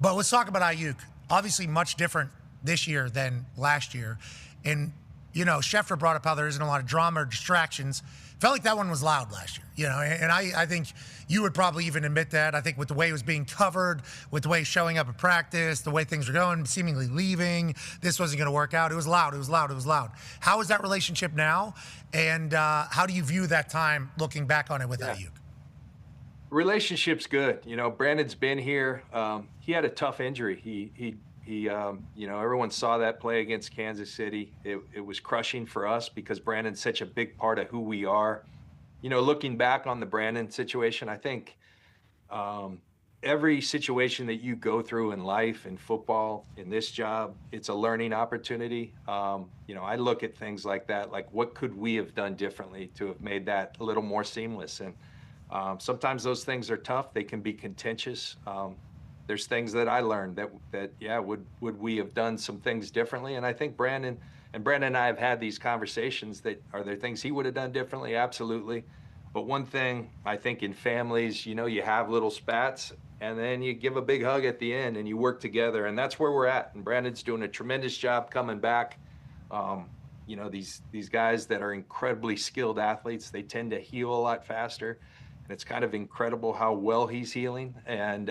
But let's talk about Aiyuk. Obviously, much different this year than last year. And, Schefter brought up how there isn't a lot of drama or distractions. Felt like that one was loud last year, and I think you would probably even admit that. I think with the way it was being covered, with the way showing up at practice, the way things were going, seemingly leaving, this wasn't going to work out. It was loud, it was loud, it was loud. How is that relationship now? And how do you view that time looking back on it with Aiyuk? Relationship's good. Brandon's been here. He had a tough injury. Everyone saw that play against Kansas City. It was crushing for us because Brandon's such a big part of who we are. Looking back on the Brandon situation, I think every situation that you go through in life, in football, in this job, it's a learning opportunity. I look at things like that, like what could we have done differently to have made that a little more seamless? And sometimes those things are tough. They can be contentious. There's things that I learned that would we have done some things differently? And I think Brandon and I have had these conversations that are there things he would have done differently? Absolutely. But one thing I think in families, you have little spats and then you give a big hug at the end and you work together, and that's where we're at. And Brandon's doing a tremendous job coming back. These guys that are incredibly skilled athletes, they tend to heal a lot faster. And it's kind of incredible how well he's healing. And,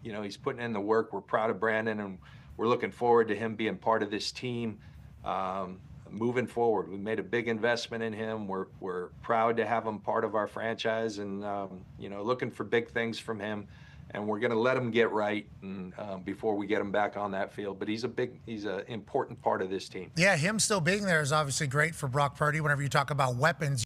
he's putting in the work. We're proud of Brandon, and we're looking forward to him being part of this team moving forward. We made a big investment in him. We're proud to have him part of our franchise, and, looking for big things from him. And we're going to let him get right and, before we get him back on that field. But he's an important part of this team. Yeah, him still being there is obviously great for Brock Purdy. Whenever you talk about weapons,